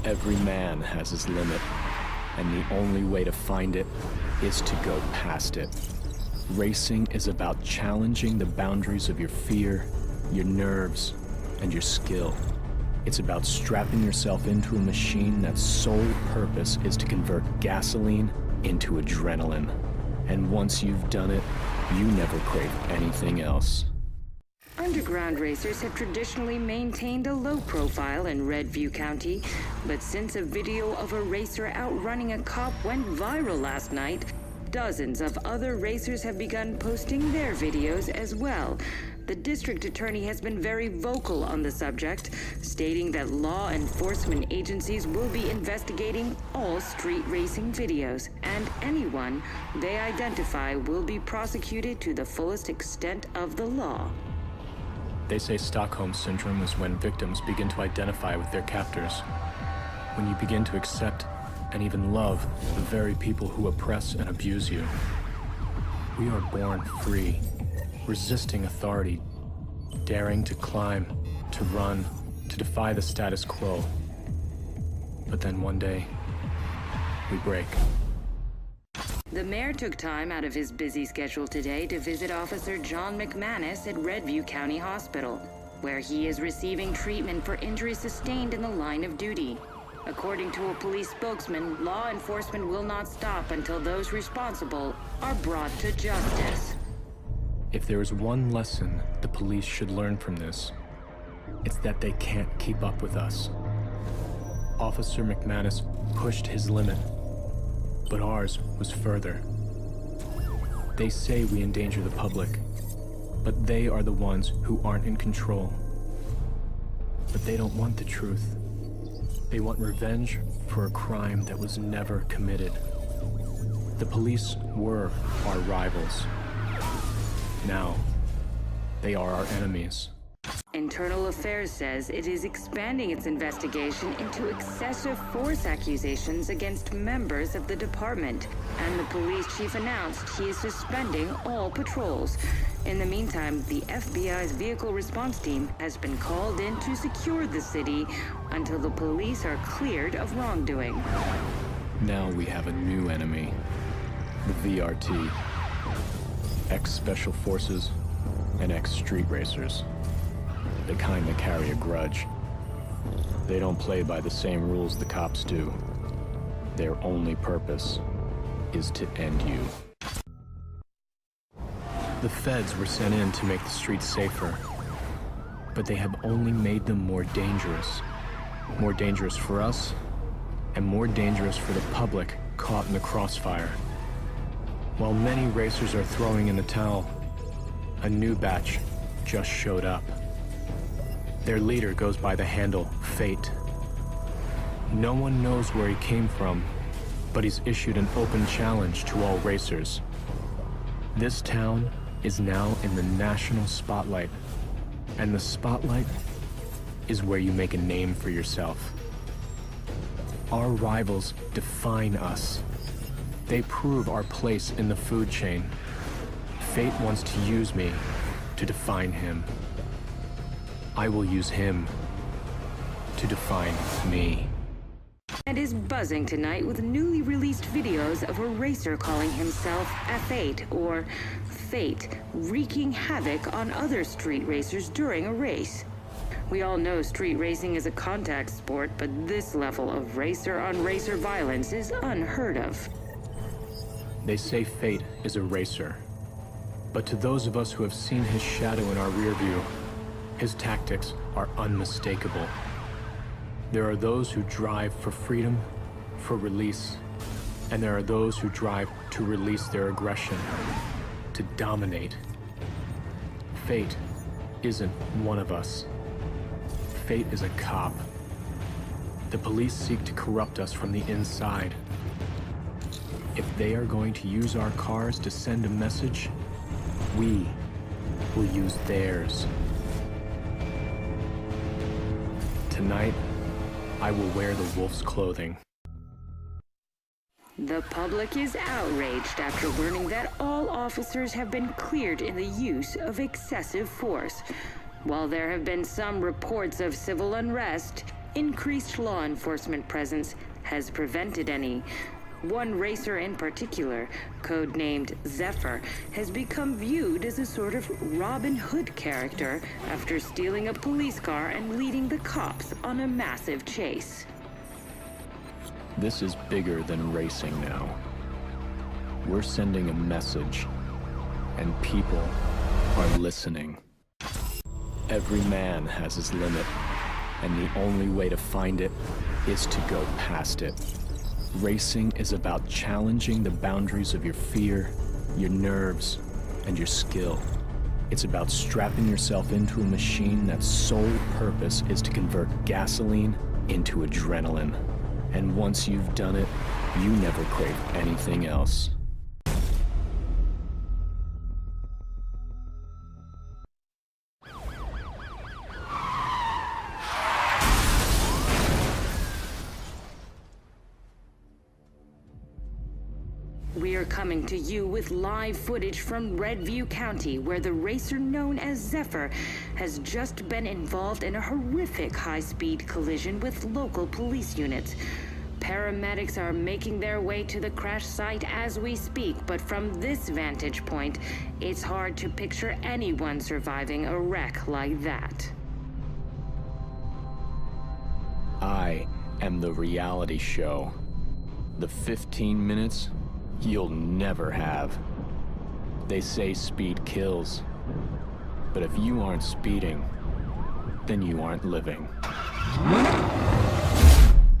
Every man has his limit, and the only way to find it is to go past it. Racing is about challenging the boundaries of your fear, your nerves, and your skill. It's about strapping yourself into a machine that's sole purpose is to convert gasoline into adrenaline. And once you've done it, you never crave anything else. Underground racers have traditionally maintained a low profile in Redview County, but since a video of a racer outrunning a cop went viral last night, dozens of other racers have begun posting their videos as well. The district attorney has been very vocal on the subject, stating that law enforcement agencies will be investigating all street racing videos, and anyone they identify will be prosecuted to the fullest extent of the law. They say Stockholm Syndrome is when victims begin to identify with their captors. When you begin to accept and even love the very people who oppress and abuse you. We are born free, resisting authority, daring to climb, to run, to defy the status quo. But then one day, we break. The mayor took time out of his busy schedule today to visit Officer John McManus at Redview County Hospital, where he is receiving treatment for injuries sustained in the line of duty. According to a police spokesman, law enforcement will not stop until those responsible are brought to justice. If there is one lesson the police should learn from this, it's that they can't keep up with us. Officer McManus pushed his limit, but ours was further. They say we endanger the public, but they are the ones who aren't in control. But they don't want the truth. They want revenge for a crime that was never committed. The police were our rivals. Now, they are our enemies. Internal Affairs says it is expanding its investigation into excessive force accusations against members of the department, and the police chief announced he is suspending all patrols. In the meantime, the FBI's vehicle response team has been called in to secure the city until the police are cleared of wrongdoing. Now we have a new enemy, the VRT, ex-Special Forces and ex-Street Racers. The kind that carry a grudge. They don't play by the same rules the cops do. Their only purpose is to end you. The feds were sent in to make the streets safer, but they have only made them more dangerous. More dangerous for us, and more dangerous for the public caught in the crossfire. While many racers are throwing in the towel, a new batch just showed up. Their leader goes by the handle Fate. No one knows where he came from, but he's issued an open challenge to all racers. This town is now in the national spotlight, and the spotlight is where you make a name for yourself. Our rivals define us. They prove our place in the food chain. Fate wants to use me to define him. I will use him to define me. And is buzzing tonight with newly released videos of a racer calling himself F8 or Fate, wreaking havoc on other street racers during a race. We all know street racing is a contact sport, but this level of racer-on-racer violence is unheard of. They say Fate is a racer, but to those of us who have seen his shadow in our rear view, his tactics are unmistakable. There are those who drive for freedom, for release, and there are those who drive to release their aggression, to dominate. Fate isn't one of us. Fate is a cop. The police seek to corrupt us from the inside. If they are going to use our cars to send a message, we will use theirs. Tonight, I will wear the wolf's clothing. The public is outraged after learning that all officers have been cleared in the use of excessive force. While there have been some reports of civil unrest, increased law enforcement presence has prevented any. One racer in particular, codenamed Zephyr, has become viewed as a sort of Robin Hood character after stealing a police car and leading the cops on a massive chase. This is bigger than racing now. We're sending a message, and people are listening. Every man has his limit, and the only way to find it is to go past it. Racing is about challenging the boundaries of your fear, your nerves, and your skill. It's about strapping yourself into a machine that's sole purpose is to convert gasoline into adrenaline. And once you've done it, you never crave anything else. We are coming to you with live footage from Redview County, where the racer known as Zephyr has just been involved in a horrific high-speed collision with local police units. Paramedics are making their way to the crash site as we speak, but from this vantage point, it's hard to picture anyone surviving a wreck like that. I am the reality show. The 15 minutes you'll never have. They say speed kills, but if you aren't speeding, then you aren't living.